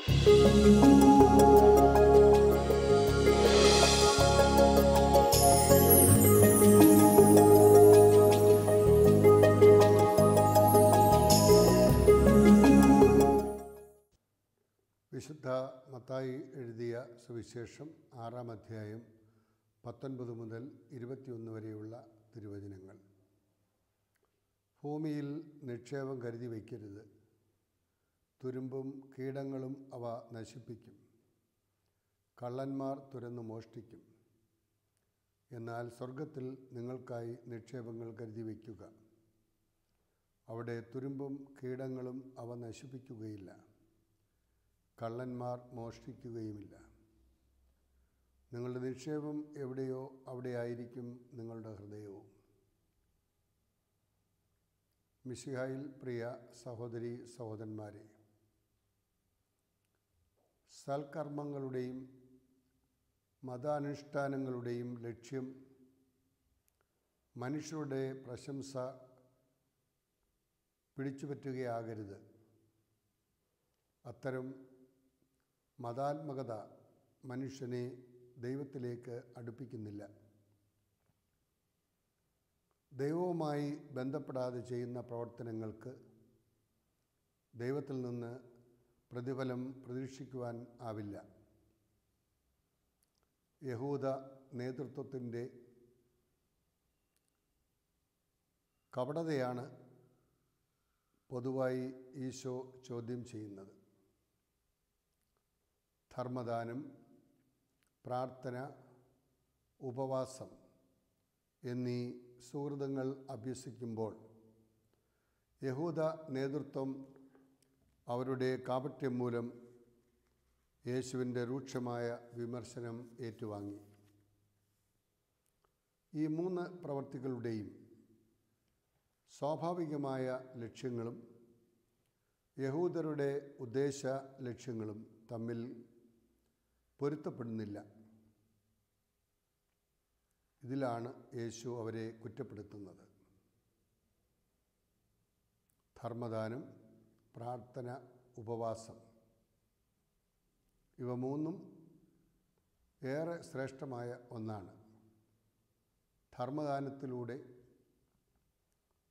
വിശുദ്ധ മത്തായി എഴുതിയ സുവിശേഷം 6-ാം അധ്യായം 19 മുതൽ 21 വരെയുള്ള തിരുവചനങ്ങൾ. ഭൂമിയിൽ നിക്ഷേപം കരുതി വയ്ക്കരുത്. തുരുമ്പും കീടങ്ങളും അവ നശിപ്പിക്കും. കള്ളന്മാർ തുരന്ന് മോഷ്ടിക്കും. എന്നാൽ സ്വർഗത്തിൽ നിങ്ങൾക്കായി നിക്ഷേപങ്ങൾ കരുതി വയ്ക്കുക. അവിടെ തുരുമ്പും കീടങ്ങളും അവ നശിപ്പിക്കുകയില്ല. കള്ളന്മാർ മോഷ്ടിക്കുകയുമില്ല. നിങ്ങളുടെ നിക്ഷേപം എവിടെയോ അവിടെയായിരിക്കും നിങ്ങളുടെ ഹൃദയവും. മിശിഹായിൽ പ്രിയ സഹോദരീ സഹോദരന്മാരെ, സൽക്കർമ്മങ്ങളുടെയും മതാനുഷ്ഠാനങ്ങളുടെയും ലക്ഷ്യം മനുഷ്യരുടെ പ്രശംസ പിടിച്ചുപറ്റുകയാകരുത്. അത്തരം മതാത്മകത മനുഷ്യനെ ദൈവത്തിലേക്ക് അടുപ്പിക്കുന്നില്ല. ദൈവവുമായി ബന്ധപ്പെടാതെ ചെയ്യുന്ന പ്രവർത്തനങ്ങൾക്ക് ദൈവത്തിൽ നിന്ന് പ്രതിഫലം പ്രതീക്ഷിക്കുവാൻ ആവില്ല. യഹൂദ നേതൃത്വത്തിൻ്റെ കപടതയാണ് പൊതുവായി ഈശോ ചോദ്യം ചെയ്യുന്നത്. ധർമ്മദാനം, പ്രാർത്ഥന, ഉപവാസം എന്നീ സുഹൃതങ്ങൾ അഭ്യസിക്കുമ്പോൾ യഹൂദ നേതൃത്വം അവരുടെ കാപട്യം മൂലം യേശുവിൻ്റെ രൂക്ഷമായ വിമർശനം ഏറ്റുവാങ്ങി. ഈ 3 പ്രവൃത്തികളുടെയും സ്വാഭാവികമായ ലക്ഷ്യങ്ങളും യഹൂദരുടെ ഉദ്ദേശ ലക്ഷ്യങ്ങളും തമ്മിൽ പൊരുത്തപ്പെടുന്നില്ല. ഇതിലാണ് യേശു അവരെ കുറ്റപ്പെടുത്തുന്നത്. ധർമ്മദാനം, പ്രാർത്ഥന, ഉപവാസം ഇവ 3 ഏറെ ശ്രേഷ്ഠമായ ഒന്നാണ്. ധർമ്മദാനത്തിലൂടെ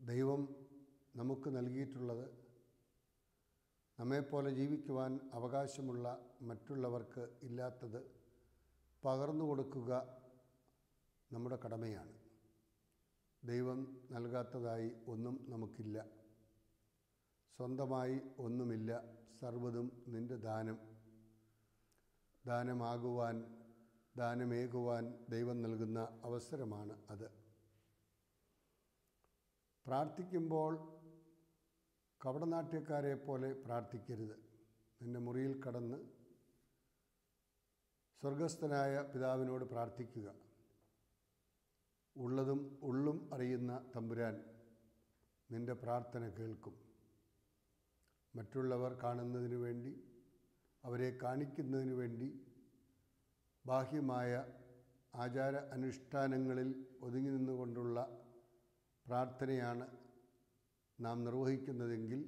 ദൈവം നമുക്ക് നൽകിയിട്ടുള്ളത് നമ്മെപ്പോലെ ജീവിക്കുവാൻ അവകാശമുള്ള മറ്റുള്ളവർക്ക് ഇല്ലാത്തത് പകർന്നു കൊടുക്കുക നമ്മുടെ കടമയാണ്. ദൈവം നൽകാത്തതായി ഒന്നും നമുക്കില്ല. സ്വന്തമായി ഒന്നുമില്ല. സർവ്വതും നിൻ്റെ ദാനമേകുവാൻ ദൈവം നൽകുന്ന അവസരമാണ് അത്. പ്രാർത്ഥിക്കുമ്പോൾ കപടനാട്യക്കാരെ പോലെ പ്രാർത്ഥിക്കരുത്. നിൻ്റെ മുറിയിൽ കടന്ന് സ്വർഗസ്ഥനായ പിതാവിനോട് പ്രാർത്ഥിക്കുക. ഉള്ളതും ഉള്ളും അറിയുന്ന തമ്പുരാൻ നിൻ്റെ പ്രാർത്ഥന കേൾക്കും. മറ്റുള്ളവർ കാണുന്നതിനു വേണ്ടി, അവരെ കാണിക്കുന്നതിനു വേണ്ടി ബാഹ്യമായ ആചാര അനുഷ്ഠാനങ്ങളിൽ ഒതുങ്ങി നിന്നുകൊണ്ടുള്ള പ്രാർത്ഥനയാണ് നാം നിർവഹിക്കുന്നതെങ്കിൽ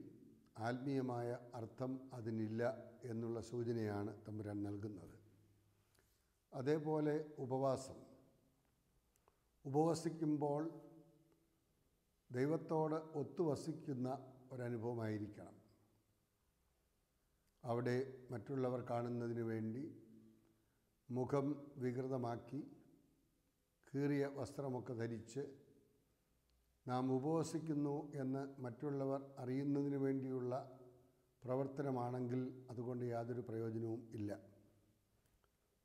ആത്മീയമായ അർത്ഥം അതിനില്ല എന്നുള്ള സൂചനയാണ് തമ്പുരാൻ നൽകുന്നത്. അതേപോലെ ഉപവസിക്കുമ്പോൾ ദൈവത്തോട് ഒത്തുവസിക്കുന്ന ഒരനുഭവമായിരിക്കണം. അവിടെ മറ്റുള്ളവർ കാണുന്നതിന് വേണ്ടി മുഖം വികൃതമാക്കി കീറിയ വസ്ത്രമൊക്കെ ധരിച്ച് നാം ഉപവസിക്കുന്നു എന്ന് മറ്റുള്ളവർ അറിയുന്നതിന് വേണ്ടിയുള്ള പ്രവർത്തനമാണെങ്കിൽ അതുകൊണ്ട് യാതൊരു പ്രയോജനവും ഇല്ല.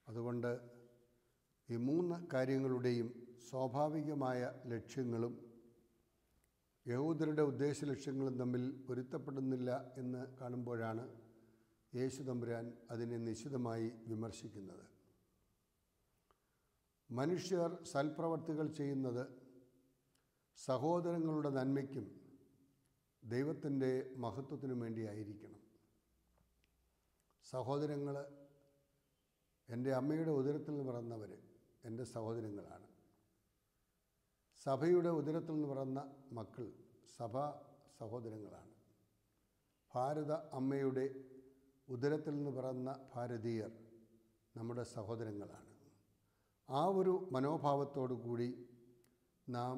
അതുകൊണ്ട് ഈ 3 കാര്യങ്ങളുടെയും സ്വാഭാവികമായ ലക്ഷ്യങ്ങളും യഹൂദരുടെ ഉദ്ദേശ ലക്ഷ്യങ്ങളും തമ്മിൽ പൊരുത്തപ്പെടുന്നില്ല എന്ന് കാണുമ്പോഴാണ് യേശു തമ്പുരാൻ അതിനെ നിശിതമായി വിമർശിക്കുന്നത്. മനുഷ്യർ സൽപ്രവർത്തികൾ ചെയ്യുന്നത് സഹോദരങ്ങളുടെ നന്മയ്ക്കും ദൈവത്തിൻ്റെ മഹത്വത്തിനും വേണ്ടിയായിരിക്കണം. സഹോദരങ്ങൾ, എൻ്റെ അമ്മയുടെ ഉദരത്തിൽ നിന്ന് പിറന്നവർ എൻ്റെ സഹോദരങ്ങളാണ്. സഭയുടെ ഉദരത്തിൽ നിന്ന് പിറന്ന മക്കൾ സഭാ സഹോദരങ്ങളാണ്. ഭാരത അമ്മയുടെ ഉദരത്തിൽ നിന്ന് പിറന്ന ഭാരതീയർ നമ്മുടെ സഹോദരങ്ങളാണ്. ആ ഒരു മനോഭാവത്തോടു കൂടി നാം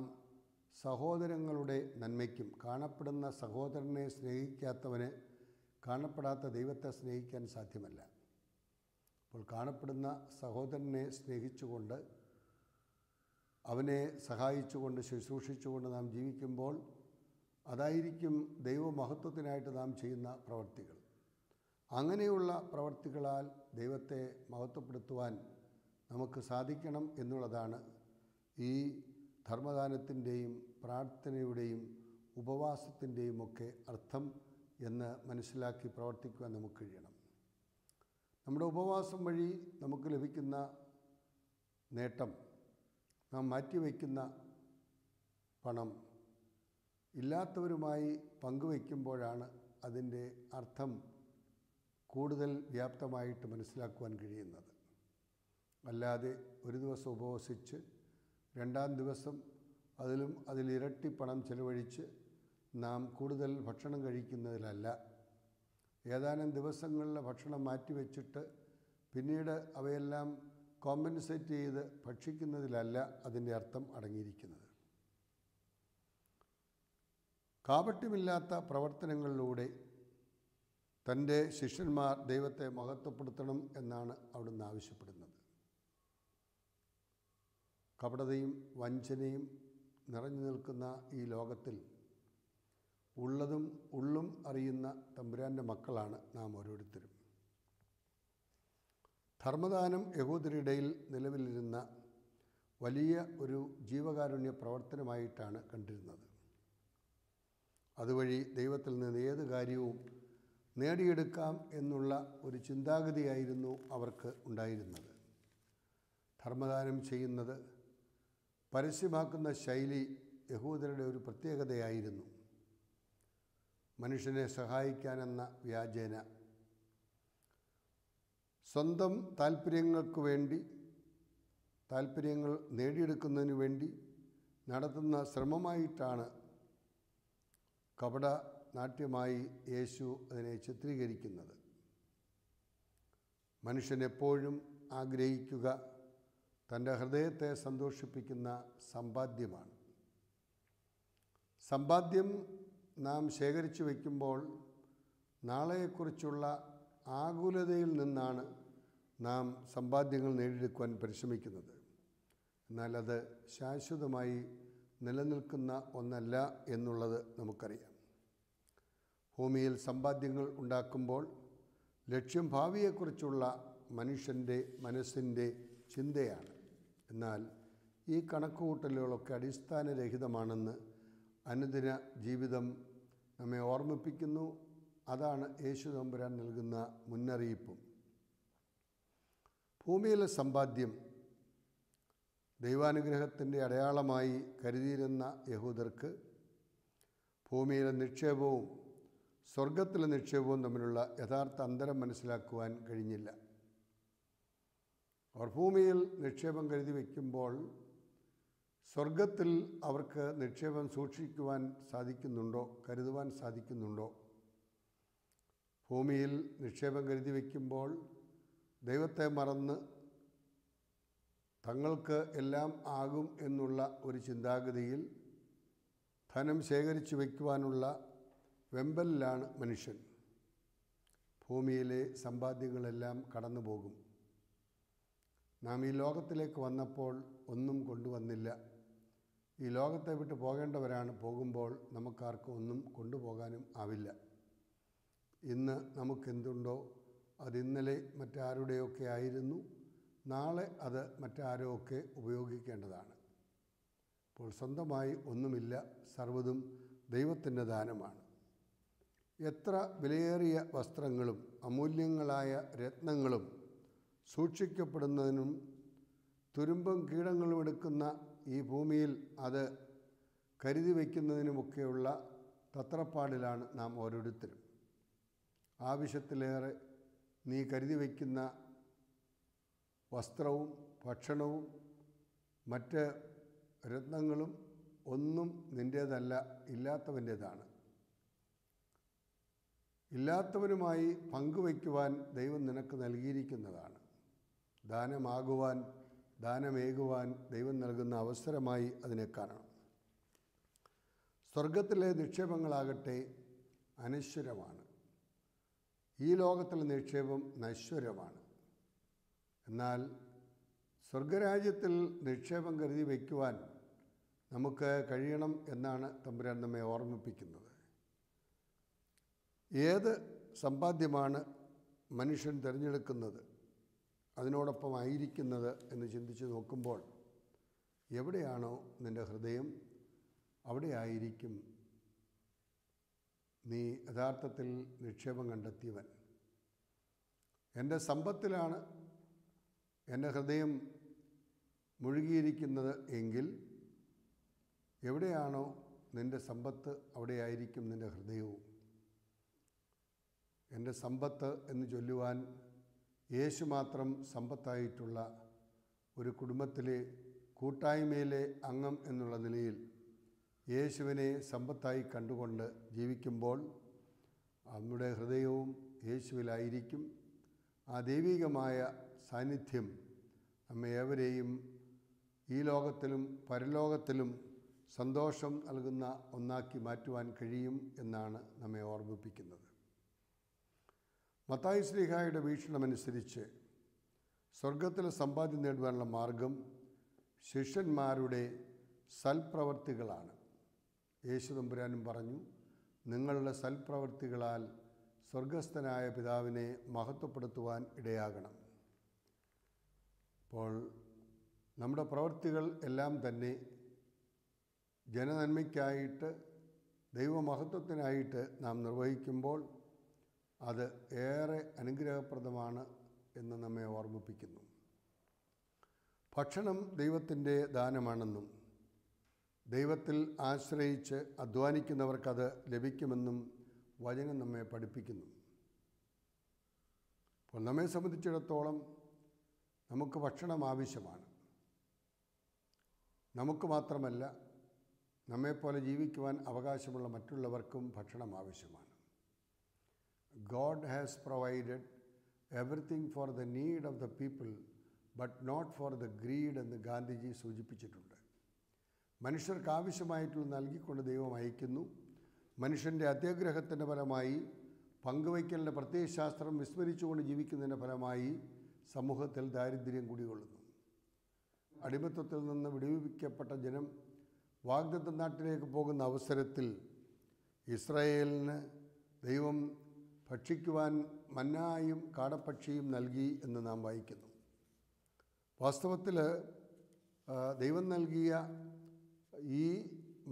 സഹോദരങ്ങളുടെ നന്മയ്ക്കും, കാണപ്പെടുന്ന സഹോദരനെ സ്നേഹിക്കാത്തവന് കാണപ്പെടാത്ത ദൈവത്തെ സ്നേഹിക്കാൻ സാധ്യമല്ല. അപ്പോൾ കാണപ്പെടുന്ന സഹോദരനെ സ്നേഹിച്ചുകൊണ്ട്, അവനെ സഹായിച്ചുകൊണ്ട്, ശുശ്രൂഷിച്ചുകൊണ്ട് നാം ജീവിക്കുമ്പോൾ അതായിരിക്കും ദൈവമഹത്വത്തിനായിട്ട് നാം ചെയ്യുന്ന പ്രവർത്തികൾ. അങ്ങനെയുള്ള പ്രവർത്തികളാൽ ദൈവത്തെ മഹത്വപ്പെടുത്തുവാൻ നമുക്ക് സാധിക്കണം എന്നുള്ളതാണ് ഈ ധർമ്മദാനത്തിൻ്റെയും പ്രാർത്ഥനയുടെയും ഉപവാസത്തിൻ്റെയും ഒക്കെ അർത്ഥം എന്ന് മനസ്സിലാക്കി പ്രവർത്തിക്കുവാൻ നമുക്ക് കഴിയണം. നമ്മുടെ ഉപവാസം വഴി നമുക്ക് ലഭിക്കുന്ന നേട്ടം, നാം മാറ്റിവെക്കുന്ന പണം ഇല്ലാത്തവരുമായി പങ്കുവയ്ക്കുമ്പോഴാണ് അതിൻ്റെ അർത്ഥം കൂടുതൽ വ്യാപ്തമായിട്ട് മനസ്സിലാക്കുവാൻ കഴിയുന്നത്. അല്ലാതെ ഒരു ദിവസം ഉപവസിച്ച് രണ്ടാം ദിവസം അതിലിരട്ടി പണം ചെലവഴിച്ച് നാം കൂടുതൽ ഭക്ഷണം കഴിക്കുന്നതിലല്ല, ഏതാനും ദിവസങ്ങളിലെ ഭക്ഷണം മാറ്റിവെച്ചിട്ട് പിന്നീട് അവയെല്ലാം കോമ്പൻസേറ്റ് ചെയ്ത് ഭക്ഷിക്കുന്നതിലല്ല അതിൻ്റെ അർത്ഥം അടങ്ങിയിരിക്കുന്നത്. കാപട്യമില്ലാത്ത പ്രവർത്തനങ്ങളിലൂടെ തൻ്റെ ശിഷ്യന്മാർ ദൈവത്തെ മഹത്വപ്പെടുത്തണം എന്നാണ് അവിടുന്ന് ആവശ്യപ്പെടുന്നത്. കപടതയും വഞ്ചനയും നിറഞ്ഞു നിൽക്കുന്ന ഈ ലോകത്തിൽ ഉള്ളതും ഉള്ളും അറിയുന്ന തമ്പുരാൻ്റെ മക്കളാണ് നാം ഓരോരുത്തരും. ധർമ്മദാനം യഹൂദരുടെ ഇടയിൽ നിലവിലിരുന്ന വലിയ ഒരു ജീവകാരുണ്യ പ്രവർത്തനമായിട്ടാണ് കണ്ടിരുന്നത്. അതുവഴി ദൈവത്തിൽ നിന്ന് ഏത് കാര്യവും നേടിയെടുക്കാം എന്നുള്ള ഒരു ചിന്താഗതിയായിരുന്നു അവർക്ക് ഉണ്ടായിരുന്നത്. ധർമ്മദാനം ചെയ്യുന്നത് പരസ്യമാക്കുന്ന ശൈലി യഹൂദരുടെ ഒരു പ്രത്യേകതയായിരുന്നു. മനുഷ്യനെ സഹായിക്കാനെന്ന വ്യാജേന സ്വന്തം താല്പര്യങ്ങൾ നേടിയെടുക്കുന്നതിന് വേണ്ടി നടത്തുന്ന ശ്രമമായിട്ടാണ് കപട നാട്യമായി യേശു അതിനെ ചിത്രീകരിക്കുന്നത്. മനുഷ്യൻ എപ്പോഴും ആഗ്രഹിക്കുക തൻ്റെ ഹൃദയത്തെ സന്തോഷിപ്പിക്കുന്ന സമ്പാദ്യമാണ്. സമ്പാദ്യം നാം ശേഖരിച്ചു വയ്ക്കുമ്പോൾ നാളെയെക്കുറിച്ചുള്ള ആകുലതയിൽ നിന്നാണ് നാം സമ്പാദ്യങ്ങൾ നേടിയെടുക്കുവാൻ പരിശ്രമിക്കുന്നത്. എന്നാൽ അത് ശാശ്വതമായി നിലനിൽക്കുന്ന ഒന്നല്ല എന്നുള്ളത് നമുക്കറിയാം. ഭൂമിയിൽ സമ്പാദ്യങ്ങൾ ഉണ്ടാക്കുമ്പോൾ ലക്ഷ്യം ഭാവിയെക്കുറിച്ചുള്ള മനുഷ്യൻ്റെ മനസ്സിൻ്റെ ചിന്തയാണ്. എന്നാൽ ഈ കണക്കുകൂട്ടലുകളൊക്കെ അടിസ്ഥാനരഹിതമാണെന്ന് അനുദിന ജീവിതം നമ്മെ ഓർമ്മിപ്പിക്കുന്നു. അതാണ് യേശു തമ്പുരാൻ നൽകുന്ന മുന്നറിയിപ്പും. ഭൂമിയിലെ സമ്പാദ്യം ദൈവാനുഗ്രഹത്തിൻ്റെ അടയാളമായി കരുതിയിരുന്ന യഹൂദർക്ക് ഭൂമിയിലെ നിക്ഷേപവും സ്വർഗത്തിലെ നിക്ഷേപവും തമ്മിലുള്ള യഥാർത്ഥ അന്തരം മനസ്സിലാക്കുവാൻ കഴിഞ്ഞില്ല. അവർ ഭൂമിയിൽ നിക്ഷേപം കരുതി വയ്ക്കുമ്പോൾ സ്വർഗത്തിൽ അവർക്ക് നിക്ഷേപം സൂക്ഷിക്കുവാൻ സാധിക്കുന്നുണ്ടോ, കരുതുവാൻ സാധിക്കുന്നുണ്ടോ? ഭൂമിയിൽ നിക്ഷേപം കരുതി വയ്ക്കുമ്പോൾ ദൈവത്തെ മറന്ന് തങ്ങൾക്ക് എല്ലാം ആകും എന്നുള്ള ഒരു ചിന്താഗതിയിൽ ധനം ശേഖരിച്ചു വയ്ക്കുവാനുള്ള വെമ്പലിലാണ് മനുഷ്യൻ. ഭൂമിയിലെ സമ്പാദ്യങ്ങളെല്ലാം കടന്നു പോകും. നാം ഈ ലോകത്തിലേക്ക് വന്നപ്പോൾ ഒന്നും കൊണ്ടുവന്നില്ല. ഈ ലോകത്തെ വിട്ട് പോകേണ്ടവരാണ്. പോകുമ്പോൾ നമുക്കാർക്കും ഒന്നും കൊണ്ടുപോകാനും ആവില്ല. ഇന്ന് നമുക്കെന്തുണ്ടോ അത് ഇന്നലെ മറ്റാരുടെയൊക്കെ ആയിരുന്നു. നാളെ അത് മറ്റാരോ ഒക്കെ ഉപയോഗിക്കേണ്ടതാണ്. അപ്പോൾ സ്വന്തമായി ഒന്നുമില്ല, സർവ്വതും ദൈവത്തിൻ്റെ ദാനമാണ്. എത്ര വിലയേറിയ വസ്ത്രങ്ങളും അമൂല്യങ്ങളായ രത്നങ്ങളും സൂക്ഷിക്കപ്പെടുന്നതിനും തുരുമ്പും കീടങ്ങളും എടുക്കുന്ന ഈ ഭൂമിയിൽ അത് കരുതി വയ്ക്കുന്നതിനുമൊക്കെയുള്ള തത്രപ്പാടിലാണ് നാം ഓരോരുത്തരും. ആവശ്യത്തിലേറെ നീ കരുതി വയ്ക്കുന്ന വസ്ത്രവും ഭക്ഷണവും മറ്റ് രത്നങ്ങളും ഒന്നും നിൻ്റേതല്ല, ഇല്ലാത്തവൻ്റേതാണ്. ഇല്ലാത്തവനുമായി പങ്കുവയ്ക്കുവാൻ ദൈവം നിനക്ക് നൽകിയിരിക്കുന്നതാണ്. ദാനമേകുവാൻ ദൈവം നൽകുന്ന അവസരമായി അതിനെ കാണണം. സ്വർഗത്തിലെ നിക്ഷേപങ്ങളാകട്ടെ അനശ്വരമാണ്. ഈ ലോകത്തിലെ നിക്ഷേപം നശ്വരമാണ്. എന്നാൽ സ്വർഗരാജ്യത്തിൽ നിക്ഷേപം കരുതി വയ്ക്കുവാൻ നമുക്ക് കഴിയണം എന്നാണ് തമ്പുരാൻ നമ്മെ ഓർമ്മിപ്പിക്കുന്നത്. ഏത് സമ്പാദ്യമാണ് മനുഷ്യൻ തിരഞ്ഞെടുക്കുന്നത്, അതിനോടൊപ്പം ആയിരിക്കുന്നത് എന്ന് ചിന്തിച്ച് നോക്കുമ്പോൾ എവിടെയാണോ നിൻ്റെ ഹൃദയം, അവിടെ ആയിരിക്കും നീ യഥാർത്ഥത്തിൽ നിക്ഷേപം കണ്ടെത്തിയവൻ. എൻ്റെ സമ്പത്തിലാണ് എൻ്റെ ഹൃദയം മുഴുകിയിരിക്കുന്നത് എങ്കിൽ എവിടെയാണോ നിൻ്റെ സമ്പത്ത്, അവിടെയായിരിക്കും നിൻ്റെ ഹൃദയവും. എൻ്റെ സമ്പത്ത് എന്ന് ചൊല്ലുവാൻ യേശു മാത്രം സമ്പത്തായിട്ടുള്ള ഒരു കുടുംബത്തിലെ കൂട്ടായ്മയിലെ അംഗം എന്നുള്ള നിലയിൽ യേശുവിനെ സമ്പത്തായി കണ്ടുകൊണ്ട് ജീവിക്കുമ്പോൾ നമ്മുടെ ഹൃദയവും യേശുവിലായിരിക്കും. ആ ദൈവികമായ സാന്നിധ്യം നമ്മെ ഏവരെയും ഈ ലോകത്തിലും പരലോകത്തിലും സന്തോഷം നൽകുന്ന ഒന്നാക്കി മാറ്റുവാൻ കഴിയും എന്നാണ് നമ്മെ ഓർമ്മിപ്പിക്കുന്നത്. മത്തായി ശ്ലീഹായുടെ വീക്ഷണമനുസരിച്ച് സ്വർഗത്തിലെ സമ്പാദ്യം നേടുവാനുള്ള മാർഗം ശിഷ്യന്മാരുടെ സൽപ്രവർത്തികളാണ്. യേശു തമ്പുരാനും പറഞ്ഞു, നിങ്ങളുടെ സൽപ്രവർത്തികളാൽ സ്വർഗസ്ഥനായ പിതാവിനെ മഹത്വപ്പെടുത്തുവാൻ ഇടയാകണം. അപ്പോൾ നമ്മുടെ പ്രവൃത്തികൾ എല്ലാം തന്നെ ജനനന്മയ്ക്കായിട്ട് ദൈവമഹത്വത്തിനായിട്ട് നാം നിർവഹിക്കുമ്പോൾ അത് ഏറെ അനുഗ്രഹപ്രദമാണ് എന്ന് നമ്മെ ഓർമ്മിപ്പിക്കുന്നു. ഭക്ഷണം ദൈവത്തിൻ്റെ ദാനമാണെന്നും ദൈവത്തിൽ ആശ്രയിച്ച് അധ്വാനിക്കുന്നവർക്കത് ലഭിക്കുമെന്നും വചനം നമ്മെ പഠിപ്പിക്കുന്നു. അപ്പോൾ നമ്മെ സംബന്ധിച്ചിടത്തോളം നമുക്ക് ഭക്ഷണം ആവശ്യമാണ്. നമുക്ക് മാത്രമല്ല, നമ്മെപ്പോലെ ജീവിക്കുവാൻ അവകാശമുള്ള മറ്റുള്ളവർക്കും ഭക്ഷണം ആവശ്യമാണ്. God has provided everything for the need of the people, but not for the greed എന്ന് ഗാന്ധിജി സൂചിപ്പിച്ചിട്ടുണ്ട്. മനുഷ്യർക്ക് ആവശ്യമായിട്ടുള്ള നൽകിക്കൊണ്ട് ദൈവം അയക്കുന്നു. മനുഷ്യൻ്റെ അത്യാഗ്രഹത്തിൻ്റെ ഫലമായി, പങ്കുവയ്ക്കലിൻ്റെ പ്രത്യയശാസ്ത്രം വിസ്മരിച്ചുകൊണ്ട് ജീവിക്കുന്നതിൻ്റെ ഫലമായി സമൂഹത്തിൽ ദാരിദ്ര്യം കുടികൊള്ളുന്നു. അടിമത്വത്തിൽ നിന്ന് വിടുവിക്കപ്പെട്ട ജനം വാഗ്ദത്ത നാട്ടിലേക്ക് പോകുന്ന അവസരത്തിൽ ഇസ്രായേലിന് ദൈവം ഭക്ഷിക്കുവാൻ മന്നായും കാടപ്പക്ഷിയും നൽകി എന്ന് നാം വായിക്കുന്നു. വാസ്തവത്തിൽ ദൈവം നൽകിയ ഈ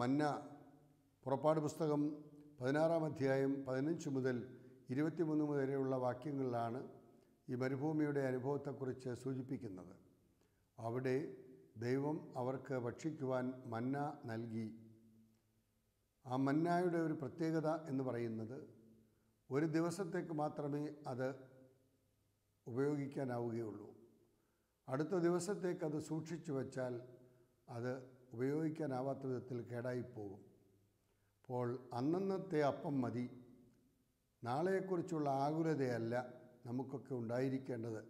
മന്ന പുറപ്പാട് പുസ്തകം 16-ാം അധ്യായം 15 മുതൽ 23 വരെയുള്ള വാക്യങ്ങളിലാണ് ഈ മരുഭൂമിയുടെ അനുഭവത്തെക്കുറിച്ച് സൂചിപ്പിക്കുന്നത്. അവിടെ ദൈവം അവർക്ക് ഭക്ഷിക്കുവാൻ മന്ന നൽകി. ആ മന്നായുടെ ഒരു പ്രത്യേകത എന്ന് പറയുന്നത് ഒരു ദിവസത്തേക്ക് മാത്രമേ അത് ഉപയോഗിക്കാനാവുകയുള്ളൂ. അടുത്ത ദിവസത്തേക്ക് അത് സൂക്ഷിച്ചു വച്ചാൽ അത് ഉപയോഗിക്കാനാവാത്ത വിധത്തിൽ കേടായിപ്പോകും. അപ്പോൾ അന്നന്നത്തെ അപ്പം മതി, നാളെയെക്കുറിച്ചുള്ള ആകുലതയല്ല നമുക്കൊക്കെ ഉണ്ടായിരിക്കേണ്ടത്.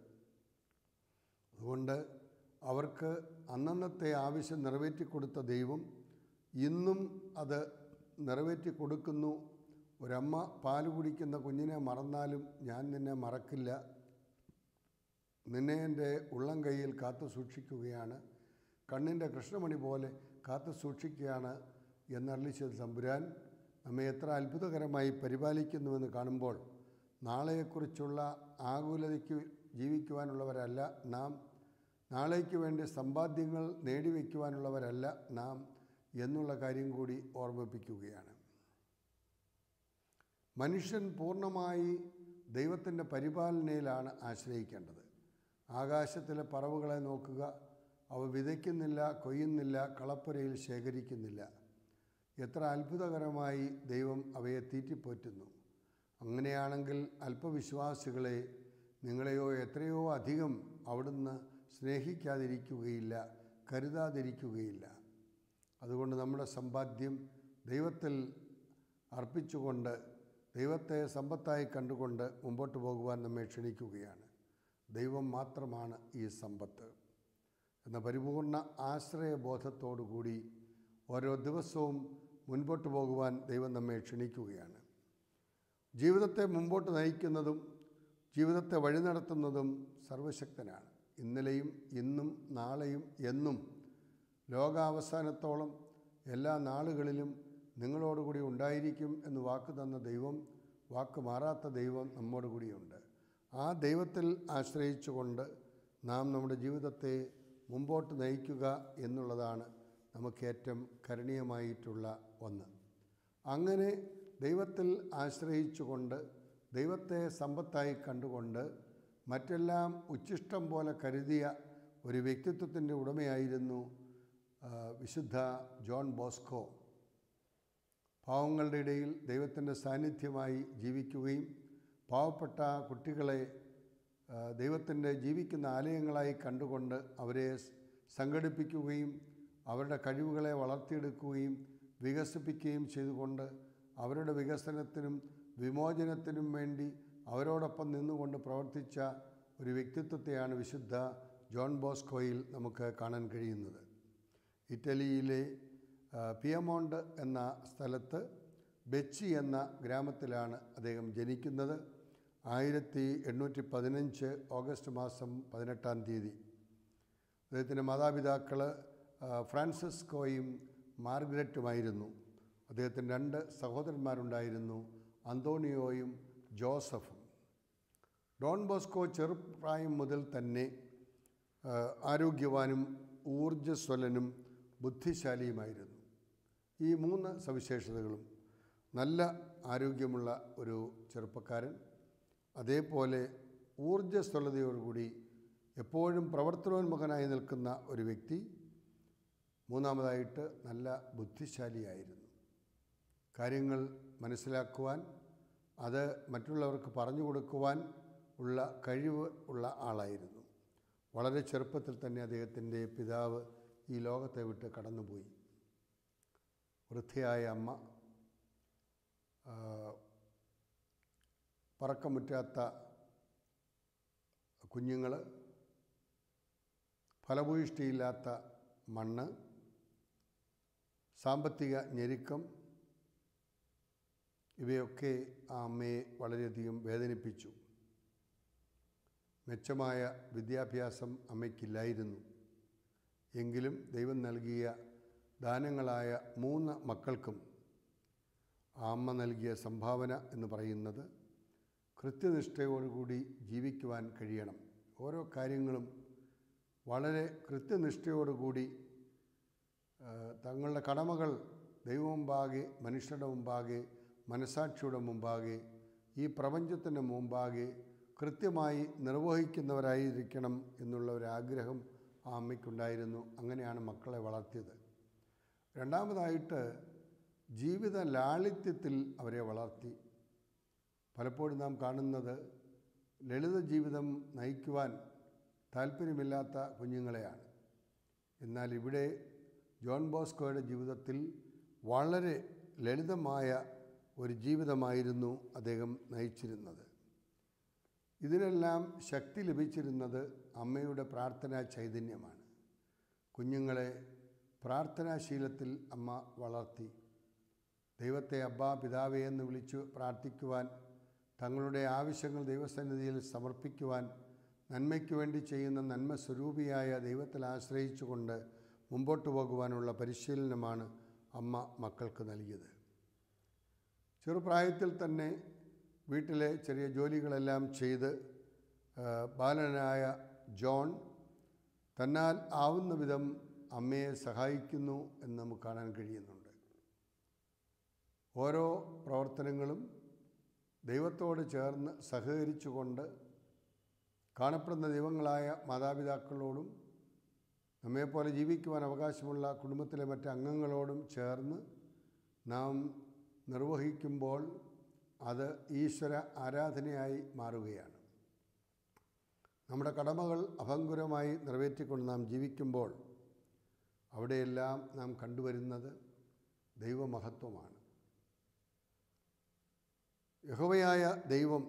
അതുകൊണ്ട് അവർക്ക് അന്നന്നത്തെ ആവശ്യം നിറവേറ്റിക്കൊടുത്ത ദൈവം ഇന്നും അത് നിറവേറ്റിക്കൊടുക്കുന്നു. ഒരമ്മ പാല് കുടിക്കുന്ന കുഞ്ഞിനെ മറന്നാലും ഞാൻ നിന്നെ മറക്കില്ല, നിന്നെ എൻ്റെ ഉള്ളം കൈയിൽ കാത്തു സൂക്ഷിക്കുകയാണ്, കണ്ണിൻ്റെ കൃഷ്ണമണി പോലെ കാത്തു സൂക്ഷിക്കുകയാണ് എന്നരുളിച്ചത് തമ്പുരാൻ നമ്മെ എത്ര അത്ഭുതകരമായി പരിപാലിക്കുന്നുവെന്ന് കാണുമ്പോൾ നാളെയെക്കുറിച്ചുള്ള ആകുലതയ്ക്ക് ജീവിക്കുവാനുള്ളവരല്ല നാം, നാളേക്ക് വേണ്ടി സമ്പാദ്യങ്ങൾ നേടിവെക്കുവാനുള്ളവരല്ല നാം എന്നുള്ള കാര്യം കൂടി ഓർമ്മിപ്പിക്കുകയാണ്. മനുഷ്യൻ പൂർണ്ണമായി ദൈവത്തിൻ്റെ പരിപാലനയിലാണ് ആശ്രയിക്കേണ്ടത്. ആകാശത്തിലെ പറവുകളെ നോക്കുക, അവ വിതയ്ക്കുന്നില്ല, കൊയ്യുന്നില്ല, കളപ്പുരയിൽ ശേഖരിക്കുന്നില്ല. എത്ര അത്ഭുതകരമായി ദൈവം അവയെ തീറ്റിപ്പോറ്റുന്നു. അങ്ങനെയാണെങ്കിൽ അല്പവിശ്വാസികളെ, നിങ്ങളെയോ എത്രയോ അധികം അവിടുന്ന് സ്നേഹിക്കാതിരിക്കുകയില്ല, കരുതാതിരിക്കുകയില്ല. അതുകൊണ്ട് നമ്മുടെ സമ്പാദ്യം ദൈവത്തിൽ അർപ്പിച്ചുകൊണ്ട് ദൈവത്തെ സമ്പത്തായി കണ്ടുകൊണ്ട് മുമ്പോട്ട് പോകുവാൻ നമ്മെ ക്ഷണിക്കുകയാണ്. ദൈവം മാത്രമാണ് ഈ സമ്പത്ത് എന്ന പരിപൂർണ ആശ്രയബോധത്തോടുകൂടി ഓരോ ദിവസവും മുൻപോട്ട് പോകുവാൻ ദൈവം നമ്മെ ക്ഷണിക്കുകയാണ്. ജീവിതത്തെ മുമ്പോട്ട് നയിക്കുന്നതും ജീവിതത്തെ വഴി നടത്തുന്നതും സർവശക്തനാണ്. ഇന്നലെയും ഇന്നും നാളെയും എന്നും ലോകാവസാനത്തോളം എല്ലാ നാളുകളിലും നിങ്ങളോടുകൂടി ഉണ്ടായിരിക്കും എന്ന് വാക്ക് തന്ന ദൈവം, വാക്ക് മാറാത്ത ദൈവം നമ്മോടുകൂടിയുണ്ട്. ആ ദൈവത്തിൽ ആശ്രയിച്ചുകൊണ്ട് നാം നമ്മുടെ ജീവിതത്തെ മുമ്പോട്ട് നയിക്കുക എന്നുള്ളതാണ് നമുക്ക് ഏറ്റവും കരണീയമായിട്ടുള്ള ഒന്ന്. അങ്ങനെ ദൈവത്തിൽ ആശ്രയിച്ചുകൊണ്ട് ദൈവത്തെ സമ്പത്തായി കണ്ടുകൊണ്ട് മറ്റെല്ലാം ഉച്ഛിഷ്ടം പോലെ കരുതിയ ഒരു വ്യക്തിത്വത്തിൻ്റെ ഉടമയായിരുന്നു വിശുദ്ധ ജോൺ ബോസ്കോ. പാവങ്ങളുടെ ഇടയിൽ ദൈവത്തിൻ്റെ സാന്നിധ്യമായി ജീവിക്കുകയും പാവപ്പെട്ട കുട്ടികളെ ദൈവത്തിൻ്റെ ജീവിക്കുന്ന ആലയങ്ങളായി കണ്ടുകൊണ്ട് അവരെ സംഘടിപ്പിക്കുകയും അവരുടെ കഴിവുകളെ വളർത്തിയെടുക്കുകയും വികസിപ്പിക്കുകയും ചെയ്തുകൊണ്ട് അവരുടെ വികസനത്തിനും വിമോചനത്തിനും വേണ്ടി അവരോടൊപ്പം നിന്നുകൊണ്ട് പ്രവർത്തിച്ച ഒരു വ്യക്തിത്വത്തെയാണ് വിശുദ്ധ ജോൺ ബോസ്കോയിൽ നമുക്ക് കാണാൻ കഴിയുന്നത്. ഇറ്റലിയിലെ പിയമോണ്ട് എന്ന സ്ഥലത്ത് ബെച്ചി എന്ന ഗ്രാമത്തിലാണ് അദ്ദേഹം ജനിക്കുന്നത്. 1815 ഓഗസ്റ്റ് മാസം 18-ാം തീയതി. അദ്ദേഹത്തിൻ്റെ മാതാപിതാക്കൾ ഫ്രാൻസിസ്കോയും മാർഗരറ്റുമായിരുന്നു. അദ്ദേഹത്തിന് 2 സഹോദരന്മാരുണ്ടായിരുന്നു, അന്തോണിയോയും ജോസഫും. ഡോൺ ബോസ്കോ ചെറുപ്രായം മുതൽ തന്നെ ആരോഗ്യവാനും ഊർജ്ജസ്വലനും ബുദ്ധിശാലിയുമായിരുന്നു. ഈ 3 സവിശേഷതകളും, നല്ല ആരോഗ്യമുള്ള ഒരു ചെറുപ്പക്കാരൻ, അതേപോലെ ഊർജ്ജസ്വലതയോടുകൂടി എപ്പോഴും പ്രവർത്തനോന്മുഖനായി നിൽക്കുന്ന ഒരു വ്യക്തി, മൂന്നാമതായിട്ട് നല്ല ബുദ്ധിശാലിയായിരുന്നു. കാര്യങ്ങൾ മനസ്സിലാക്കുവാൻ, അത് മറ്റുള്ളവർക്ക് പറഞ്ഞു കൊടുക്കുവാൻ ഉള്ള കഴിവ് ഉള്ള ആളായിരുന്നു. വളരെ ചെറുപ്പത്തിൽ തന്നെ അദ്ദേഹത്തിൻ്റെ പിതാവ് ഈ ലോകത്തെ വിട്ട് കടന്നുപോയി. വൃദ്ധയായ അമ്മ, പറക്കമുറ്റാത്ത കുഞ്ഞുങ്ങൾ, ഫലഭൂയിഷ്ടിയില്ലാത്ത മണ്ണ്, സാമ്പത്തിക ഞെരുക്കം, ഇവയൊക്കെ ആ അമ്മയെ വളരെയധികം വേദനിപ്പിച്ചു. മെച്ചമായ വിദ്യാഭ്യാസം അമ്മയ്ക്കില്ലായിരുന്നു. എങ്കിലും ദൈവം നൽകിയ ദാനങ്ങളായ 3 മക്കൾക്കും ആ അമ്മ നൽകിയ സംഭാവന എന്ന് പറയുന്നത് കൃത്യനിഷ്ഠയോടുകൂടി ജീവിക്കുവാൻ കഴിയണം. ഓരോ കാര്യങ്ങളും വളരെ കൃത്യനിഷ്ഠയോടുകൂടി തങ്ങളുടെ കടമകൾ ദൈവം മുമ്പാകെ, മനുഷ്യരുടെ മുമ്പാകെ, മനസാക്ഷിയുടെ മുമ്പാകെ, ഈ പ്രപഞ്ചത്തിൻ്റെ മുമ്പാകെ കൃത്യമായി നിർവഹിക്കുന്നവരായിരിക്കണം എന്നുള്ള ഒരാഗ്രഹം ആ അമ്മയ്ക്കുണ്ടായിരുന്നു. അങ്ങനെയാണ് മക്കളെ വളർത്തിയത്. രണ്ടാമതായിട്ട് ജീവിത ലാളിത്യത്തിൽ അവരെ വളർത്തി. പലപ്പോഴും നാം കാണുന്നത് ലളിത ജീവിതം നയിക്കുവാൻ താല്പര്യമില്ലാത്ത കുഞ്ഞുങ്ങളെയാണ്. എന്നാൽ ഇവിടെ ജോൺ ബോസ്കോയുടെ ജീവിതത്തിൽ വളരെ ലളിതമായ ഒരു ജീവിതമായിരുന്നു അദ്ദേഹം നയിച്ചിരുന്നത്. ഇതിനെല്ലാം ശക്തി ലഭിച്ചിരുന്നത് അമ്മയുടെ പ്രാർത്ഥനാ ചൈതന്യമാണ്. കുഞ്ഞുങ്ങളെ പ്രാർത്ഥനാശീലത്തിൽ അമ്മ വളർത്തി. ദൈവത്തെ അബ്ബാ, പിതാവേ എന്ന് വിളിച്ചു പ്രാർത്ഥിക്കുവാൻ, തങ്ങളുടെ ആവശ്യങ്ങൾ ദൈവസന്നിധിയിൽ സമർപ്പിക്കുവാൻ, നന്മയ്ക്ക് വേണ്ടി ചെയ്യുന്ന നന്മ സ്വരൂപിയായ ദൈവത്തിൽ ആശ്രയിച്ചുകൊണ്ട് മുമ്പോട്ട് പോകുവാനുള്ള പരിശീലനമാണ് അമ്മ മക്കൾക്ക് നൽകിയത്. ചെറുപ്രായത്തിൽ തന്നെ വീട്ടിലെ ചെറിയ ജോലികളെല്ലാം ചെയ്ത് ബാലനായ ജോൺ തന്നാൽ ആവുന്ന വിധം അമ്മയെ സഹായിക്കുന്നു എന്ന് നമുക്ക് കാണാൻ കഴിയുന്നുണ്ട്. ഓരോ പ്രവർത്തനങ്ങളും ദൈവത്തോട് ചേർന്ന് സഹകരിച്ചുകൊണ്ട് കാണപ്പെടുന്ന ദൈവങ്ങളായ മാതാപിതാക്കളോടും നമ്മെപ്പോലെ ജീവിക്കുവാൻ അവകാശമുള്ള കുടുംബത്തിലെ മറ്റ് അംഗങ്ങളോടും ചേർന്ന് നാം നിർവഹിക്കുമ്പോൾ അത് ഈശ്വര ആരാധനയായി മാറുകയാണ്. നമ്മുടെ കടമകൾ അഭംഗുരമായി നിറവേറ്റിക്കൊണ്ട് നാം ജീവിക്കുമ്പോൾ അവിടെയെല്ലാം നാം കണ്ടുവരുന്നത് ദൈവമഹത്വമാണ്. യഹോവയായ ദൈവം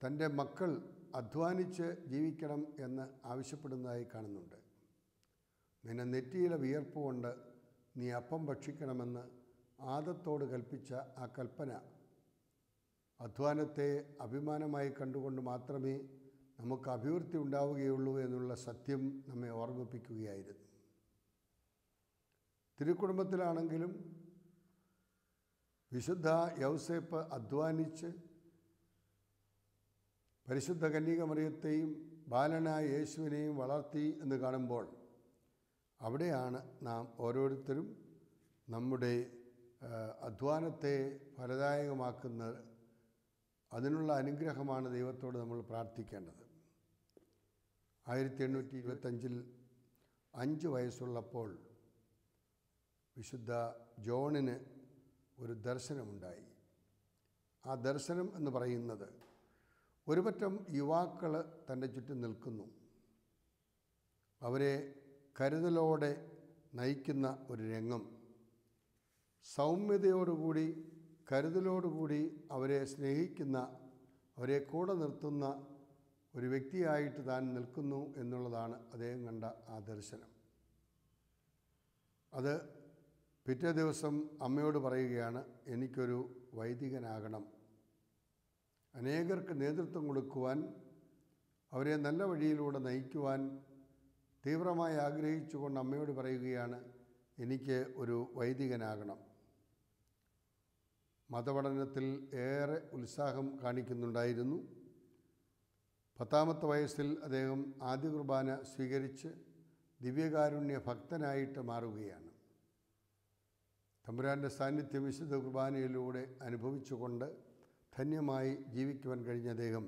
തൻ്റെ മക്കൾ അധ്വാനിച്ച് ജീവിക്കണം എന്ന് ആവശ്യപ്പെടുന്നതായി കാണുന്നുണ്ട്. നിന്നെ നെറ്റിയിലെ വിയർപ്പ് കൊണ്ട് നീ അപ്പം ഭക്ഷിക്കണമെന്ന് ആദത്തോട് കൽപ്പിച്ച ആ കൽപ്പന അധ്വാനത്തെ അഭിമാനമായി കണ്ടുകൊണ്ട് മാത്രമേ നമുക്ക് അഭിവൃദ്ധി ഉണ്ടാവുകയുള്ളൂ എന്നുള്ള സത്യം നമ്മെ ഓർമ്മിപ്പിക്കുകയായിരുന്നു. തിരുക്കുടുംബത്തിലാണെങ്കിലും വിശുദ്ധ യൗസേപ്പ് അധ്വാനിച്ച് പരിശുദ്ധ കന്യകമറിയത്തെയും ബാലനായ യേശുവിനെയും വളർത്തി എന്ന് കാണുമ്പോൾ അവിടെയാണ് നാം ഓരോരുത്തരും നമ്മുടെ അധ്വാനത്തെ ഫലദായകമാക്കുന്നത്. അതിനുള്ള അനുഗ്രഹമാണ് ദൈവത്തോട് നമ്മൾ പ്രാർത്ഥിക്കേണ്ടത്. 1825 5 വയസ്സുള്ളപ്പോൾ വിശുദ്ധ ജോണിന് ഒരു ദർശനമുണ്ടായി. ആ ദർശനം എന്ന് പറയുന്നത് ഒരുപറ്റം യുവാക്കൾ തൻ്റെ ചുറ്റും നിൽക്കുന്നു. അവരെ കരുതലോടെ നയിക്കുന്ന ഒരു രംഗം, സൗമ്യതയോടുകൂടി കരുതലോടുകൂടി അവരെ സ്നേഹിക്കുന്ന, അവരെ കൂടെ നിർത്തുന്ന ഒരു വ്യക്തിയായിട്ട് താൻ നിൽക്കുന്നു എന്നുള്ളതാണ് അദ്ദേഹം കണ്ട ആ ദർശനം. അത് പിറ്റേ ദിവസം അമ്മയോട് പറയുകയാണ്, എനിക്കൊരു വൈദികനാകണം, അനേകർക്ക് നേതൃത്വം കൊടുക്കുവാൻ, അവരെ നല്ല വഴിയിലൂടെ നയിക്കുവാൻ തീവ്രമായി ആഗ്രഹിച്ചുകൊണ്ട് അമ്മയോട് പറയുകയാണ്, എനിക്ക് ഒരു വൈദികനാകണം. മതപഠനത്തിൽ ഏറെ ഉത്സാഹം കാണിക്കുന്നുണ്ടായിരുന്നു. 10ാമത്തെ വയസ്സിൽ അദ്ദേഹം ആദ്യ കുർബാന സ്വീകരിച്ച് ദിവ്യകാരുണ്യ ഭക്തനായിട്ട് മാറുകയാണ്. തമ്പുരാൻ്റെ സാന്നിധ്യം വിശുദ്ധ കുർബാനയിലൂടെ അനുഭവിച്ചുകൊണ്ട് ധന്യമായി ജീവിക്കുവാൻ കഴിഞ്ഞ അദ്ദേഹം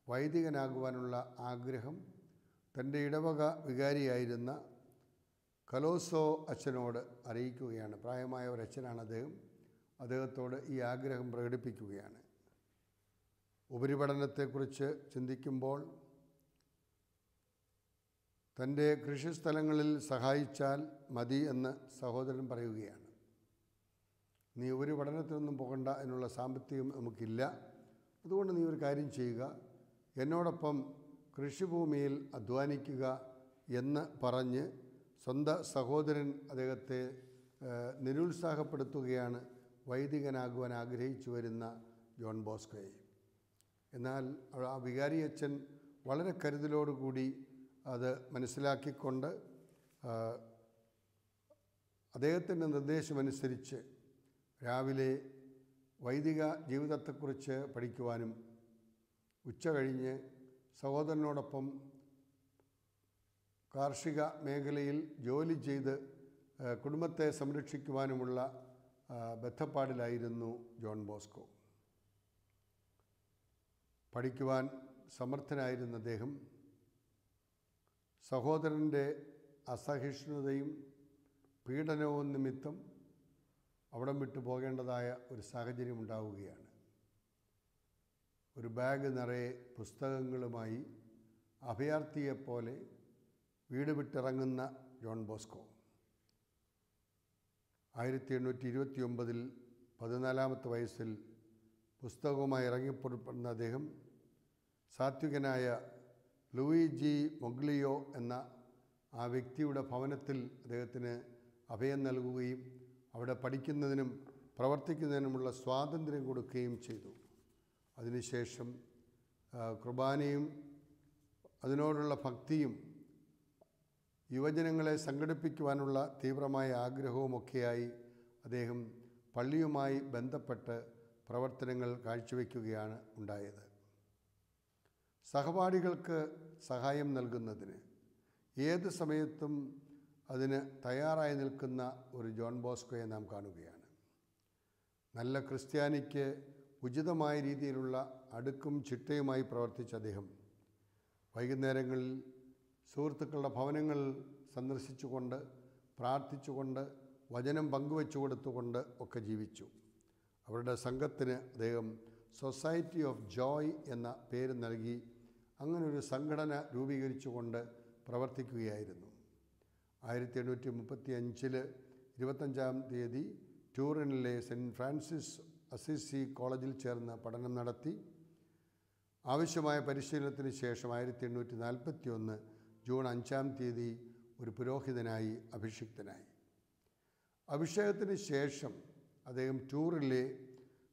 വൈദികനാകുവാനുള്ള ആഗ്രഹം തൻ്റെ ഇടവക വികാരിയായിരുന്ന കലോസോ അച്ഛനോട് അറിയിക്കുകയാണ്. പ്രായമായ ഒരച്ഛനാണ് അദ്ദേഹം. അദ്ദേഹത്തോട് ഈ ആഗ്രഹം പ്രകടിപ്പിക്കുകയാണ്. ഉപരിപഠനത്തെക്കുറിച്ച് ചിന്തിക്കുമ്പോൾ തൻ്റെ കൃഷിസ്ഥലങ്ങളിൽ സഹായിച്ചാൽ മതി എന്ന് സഹോദരൻ പറയുകയാണ്. നീ ഉപരിപഠനത്തിനൊന്നും പോകണ്ട, എന്നുള്ള സാമ്പത്തികം നമുക്കില്ല, അതുകൊണ്ട് നീ ഒരു കാര്യം ചെയ്യുക, എന്നോടൊപ്പം കൃഷിഭൂമിയിൽ അധ്വാനിക്കുക എന്ന് പറഞ്ഞ് സ്വന്തം സഹോദരൻ അദ്ദേഹത്തെ നിരുത്സാഹപ്പെടുത്തുകയാണ് വൈദികനാകുവാൻ ആഗ്രഹിച്ചു വരുന്ന ജോൺ ബോസ്കോയെ. എന്നാൽ ആ വികാരിയച്ഛൻ വളരെ കരുതലോടുകൂടി അത് മനസ്സിലാക്കിക്കൊണ്ട് അദ്ദേഹത്തിൻ്റെ നിർദ്ദേശമനുസരിച്ച് രാവിലെ വൈദിക ജീവിതത്തെക്കുറിച്ച് പഠിക്കുവാനും ഉച്ച കഴിഞ്ഞ് സഹോദരനോടൊപ്പം കാർഷിക മേഖലയിൽ ജോലി ചെയ്ത് കുടുംബത്തെ സംരക്ഷിക്കുവാനുമുള്ള ബദ്ധപ്പാടിലായിരുന്നു ജോൺ ബോസ്കോ. പഠിക്കുവാൻ സമർത്ഥനായിരുന്ന അദ്ദേഹം സഹോദരൻ്റെ അസഹിഷ്ണുതയും പീഡനവും നിമിത്തം അവിടം വിട്ടു പോകേണ്ടതായ ഒരു സാഹചര്യം ഉണ്ടാവുകയാണ്. ഒരു ബാഗ് നിറയെ പുസ്തകങ്ങളുമായി അഭയാർത്ഥിയെപ്പോലെ വീട് വിട്ടിറങ്ങുന്ന ജോൺ ബോസ്കോ 1829 14ാമത്തെ വയസ്സിൽ പുസ്തകവുമായി ഇറങ്ങിപ്പുറപ്പെടുന്ന അദ്ദേഹം സാത്വികനായ ലൂയിജി മൊഗ്ലിയോ എന്ന ആ വ്യക്തിയുടെ ഭവനത്തിൽ അദ്ദേഹത്തിന് അഭയം നൽകുകയും അവിടെ പഠിക്കുന്നതിനും പ്രവർത്തിക്കുന്നതിനുമുള്ള സ്വാതന്ത്ര്യം കൊടുക്കുകയും ചെയ്തു. അതിനുശേഷം കുർബാനയും അതിനോടുള്ള ഭക്തിയും യുവജനങ്ങളെ സംഘടിപ്പിക്കുവാനുള്ള തീവ്രമായ ആഗ്രഹവുമൊക്കെയായി അദ്ദേഹം പള്ളിയുമായി ബന്ധപ്പെട്ട് പ്രവർത്തനങ്ങൾ കാഴ്ചവെക്കുകയാണ് ഉണ്ടായത്. സഹപാഠികൾക്ക് സഹായം നൽകുന്നതിന് ഏത് സമയത്തും അതിന് തയ്യാറായി നിൽക്കുന്ന ഒരു ജോൺ ബോസ്കോയെ നാം കാണുകയാണ്. നല്ല ക്രിസ്ത്യാനിക്ക് ഉചിതമായ രീതിയിലുള്ള അടുക്കും ചിട്ടയുമായി പ്രവർത്തിച്ച അദ്ദേഹം വൈകുന്നേരങ്ങളിൽ സുഹൃത്തുക്കളുടെ ഭവനങ്ങൾ സന്ദർശിച്ചുകൊണ്ട് പ്രാർത്ഥിച്ചുകൊണ്ട് വചനം പങ്കുവെച്ചു കൊടുത്തുകൊണ്ട് ഒക്കെ ജീവിച്ചു. അവരുടെ സംഘത്തിന് അദ്ദേഹം സൊസൈറ്റി ഓഫ് ജോയ് എന്ന പേര് നൽകി അങ്ങനൊരു സംഘടന രൂപീകരിച്ചുകൊണ്ട് പ്രവർത്തിക്കുകയായിരുന്നു. 1835 25-ാം തീയതി ടൂറിനിലെ സെൻറ്റ് ഫ്രാൻസിസ് അസിസി കോളേജിൽ ചേർന്ന് പഠനം നടത്തി. ആവശ്യമായ പരിശീലനത്തിന് ശേഷം 1841 ജൂൺ 5 ഒരു പുരോഹിതനായി അഭിഷിക്തനായി. അഭിഷേകത്തിന് ശേഷം അദ്ദേഹം ടൂറിലെ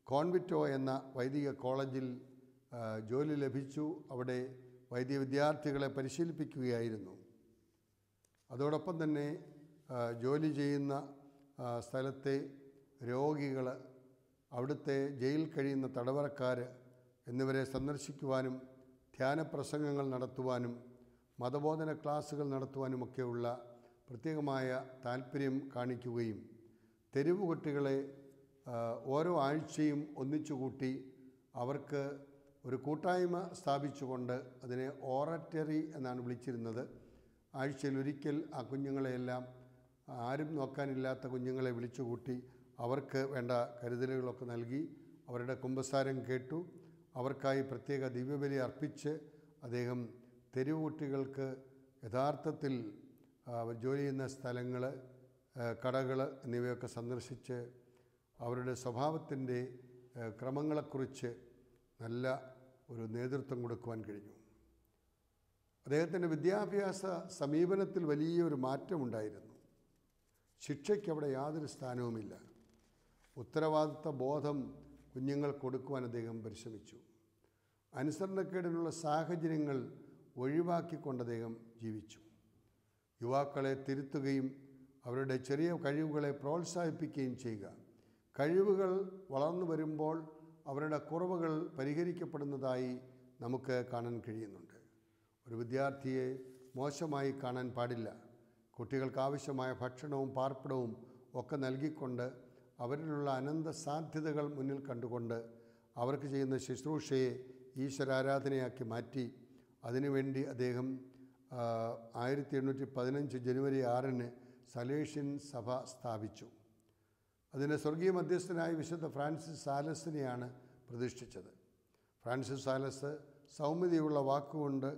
കോൺവിറ്റോ എന്ന വൈദിക കോളേജിൽ ജോലി ലഭിച്ചു. അവിടെ വൈദിക വിദ്യാർത്ഥികളെ പരിശീലിപ്പിക്കുകയായിരുന്നു. അതോടൊപ്പം തന്നെ ജോലി ചെയ്യുന്ന സ്ഥലത്തെ രോഗികൾ, അവിടുത്തെ ജയിലിൽ കഴിയുന്ന തടവറക്കാർ എന്നിവരെ സന്ദർശിക്കുവാനും ധ്യാനപ്രസംഗങ്ങൾ നടത്തുവാനും മതബോധന ക്ലാസുകൾ നടത്തുവാനുമൊക്കെയുള്ള പ്രത്യേകമായ താല്പര്യം കാണിക്കുകയും തെരുവ് കുട്ടികളെ ഓരോ ആഴ്ചയും ഒന്നിച്ചുകൂട്ടി അവർക്ക് ഒരു കൂട്ടായ്മ സ്ഥാപിച്ചുകൊണ്ട് അതിനെ ഓററ്ററി എന്നാണ് വിളിച്ചിരുന്നത്. ആഴ്ചയിൽ ഒരിക്കൽ ആ കുഞ്ഞുങ്ങളെയെല്ലാം, ആരും നോക്കാനില്ലാത്ത കുഞ്ഞുങ്ങളെ വിളിച്ചുകൂട്ടി അവർക്ക് വേണ്ട കരുതലുകളൊക്കെ നൽകി അവരുടെ കുമ്പസാരം കേട്ടു. അവർക്കായി പ്രത്യേക ദിവ്യബലി അർപ്പിച്ച് അദ്ദേഹം തെരുവ് കുട്ടികൾക്ക് യഥാർത്ഥത്തിൽ ജോലി ചെയ്യുന്ന സ്ഥലങ്ങൾ, കടകൾ എന്നിവയൊക്കെ സന്ദർശിച്ച് അവരുടെ സ്വഭാവത്തിൻ്റെ ക്രമങ്ങളെക്കുറിച്ച് നല്ല ഒരു നേതൃത്വം കൊടുക്കുവാൻ കഴിഞ്ഞു. അദ്ദേഹത്തിൻ്റെ വിദ്യാഭ്യാസ സമീപനത്തിൽ വലിയൊരു മാറ്റമുണ്ടായിരുന്നു. ശിക്ഷയ്ക്ക് അവിടെ യാതൊരു സ്ഥാനവുമില്ല. ഉത്തരവാദിത്വ ബോധം കുഞ്ഞുങ്ങൾ കൊടുക്കുവാൻ അദ്ദേഹം പരിശ്രമിച്ചു. അനുസരണക്കേടിനുള്ള സാഹചര്യങ്ങൾ ഒഴിവാക്കിക്കൊണ്ട് അദ്ദേഹം ജീവിച്ചു. യുവാക്കളെ തിരുത്തുകയും അവരുടെ ചെറിയ കഴിവുകളെ പ്രോത്സാഹിപ്പിക്കുകയും ചെയ്യുക. കഴിവുകൾ വളർന്നു വരുമ്പോൾ അവരുടെ കുറവുകൾ പരിഹരിക്കപ്പെടുന്നതായി നമുക്ക് കാണാൻ കഴിയുന്നുണ്ട്. ഒരു വിദ്യാർത്ഥിയെ മോശമായി കാണാൻ പാടില്ല. കുട്ടികൾക്ക് ആവശ്യമായ ഭക്ഷണവും പാർപ്പിടവും ഒക്കെ നൽകിക്കൊണ്ട് അവരിലുള്ള അനന്ത സാധ്യതകൾ മുന്നിൽ കണ്ടുകൊണ്ട് അവർക്ക് ചെയ്യുന്ന ശുശ്രൂഷയെ ഈശ്വരാരാധനയാക്കി മാറ്റി. അതിനുവേണ്ടി അദ്ദേഹം 1815 ജനുവരി 6 സലേഷ്യൻ സഭ സ്ഥാപിച്ചു. അതിന് സ്വർഗീയ മധ്യസ്ഥനായ വിശുദ്ധ ഫ്രാൻസിസ് സാലസിനെയാണ് പ്രതിഷ്ഠിച്ചത്. ഫ്രാൻസിസ് സാലസ് സൗമ്യതയുള്ള വാക്കുകൊണ്ട്,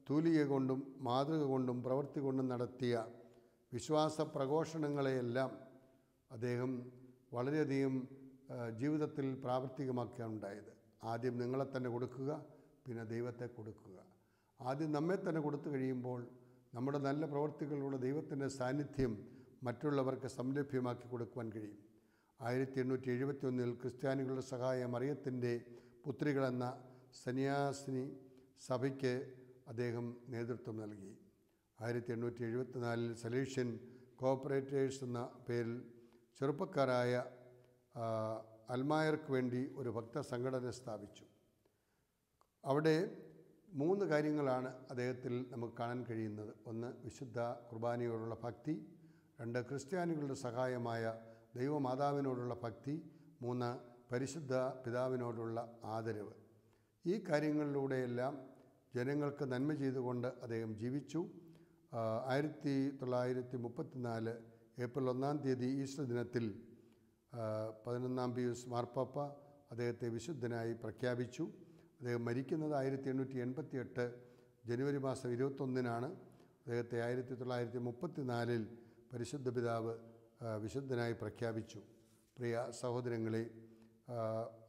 തൂലിക കൊണ്ടും മാതൃക കൊണ്ടും പ്രവൃത്തി കൊണ്ടും നടത്തിയ വിശ്വാസ പ്രഘോഷണങ്ങളെയെല്ലാം അദ്ദേഹം വളരെയധികം ജീവിതത്തിൽ പ്രാവർത്തികമാക്കുകയാണ് ഉണ്ടായത്. ആദ്യം നിങ്ങളെ തന്നെ കൊടുക്കുക, പിന്നെ ദൈവത്തെ കൊടുക്കുക. ആദ്യം നമ്മെ തന്നെ കൊടുത്തു കഴിയുമ്പോൾ നമ്മുടെ നല്ല പ്രവൃത്തികളിലൂടെ ദൈവത്തിൻ്റെ സാന്നിധ്യം മറ്റുള്ളവർക്ക് സംലഭ്യമാക്കി കൊടുക്കുവാൻ കഴിയും. 1871 ക്രിസ്ത്യാനികളുടെ സഹായ മറിയത്തിൻ്റെ പുത്രികളെന്ന സന്യാസിനി സഭയ്ക്ക് അദ്ദേഹം നേതൃത്വം നൽകി. 1874 സലേഷ്യൻ കോപ്പറേറ്റേഴ്സ് എന്ന പേരിൽ ചെറുപ്പക്കാരായ അൽമായർക്ക് വേണ്ടി ഒരു ഭക്ത സംഘടന സ്ഥാപിച്ചു. അവിടെ 3 കാര്യങ്ങളാണ് അദ്ദേഹത്തിൽ നമുക്ക് കാണാൻ കഴിയുന്നത്. 1 വിശുദ്ധ കുർബാനയോടുള്ള ഭക്തി, 2 ക്രിസ്ത്യാനികളുടെ സഹായമായ ദൈവമാതാവിനോടുള്ള ഭക്തി, 3 പരിശുദ്ധ പിതാവിനോടുള്ള ആദരവ്. ഈ കാര്യങ്ങളിലൂടെയെല്ലാം ജനങ്ങൾക്ക് നന്മ ചെയ്തുകൊണ്ട് അദ്ദേഹം ജീവിച്ചു. 1934 ഏപ്രിൽ 1 ഈസ്റ്റർ ദിനത്തിൽ 11 പിയൂസ് മാർപ്പാപ്പ അദ്ദേഹത്തെ വിശുദ്ധനായി പ്രഖ്യാപിച്ചു. അദ്ദേഹം മരിക്കുന്നത് 1888 ജനുവരി 21 അദ്ദേഹത്തെ 1934 പരിശുദ്ധ പിതാവ് വിശുദ്ധനായി പ്രഖ്യാപിച്ചു. പ്രിയ സഹോദരങ്ങളെ,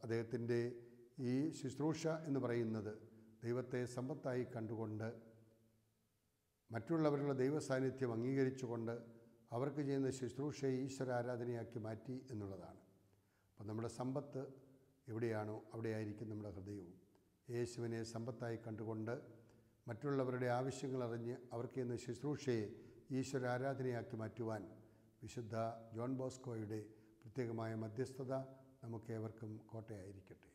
അദ്ദേഹത്തിൻ്റെ ഈ ശുശ്രൂഷ എന്ന് പറയുന്നത് ദൈവത്തെ സമ്പത്തായി കണ്ടുകൊണ്ട് മറ്റുള്ളവരുടെ ദൈവസാന്നിധ്യം അംഗീകരിച്ചുകൊണ്ട് അവർക്ക് ചെയ്യുന്ന ശുശ്രൂഷയെ ഈശ്വരാരാധനയാക്കി മാറ്റി എന്നുള്ളതാണ്. അപ്പം നമ്മുടെ സമ്പത്ത് എവിടെയാണോ അവിടെയായിരിക്കും നമ്മുടെ ഹൃദയവും. യേശുവിനെ സമ്പത്തായി കണ്ടുകൊണ്ട് മറ്റുള്ളവരുടെ ആവശ്യങ്ങൾ അറിഞ്ഞ് അവർക്ക് ചെയ്യുന്ന ശുശ്രൂഷയെ ഈശ്വരാരാധനയാക്കി മാറ്റുവാൻ വിശുദ്ധ ജോൺ ബോസ്കോയുടെ പ്രത്യേകമായ മധ്യസ്ഥത നമുക്കേവർക്കും കോട്ടയായിരിക്കട്ടെ.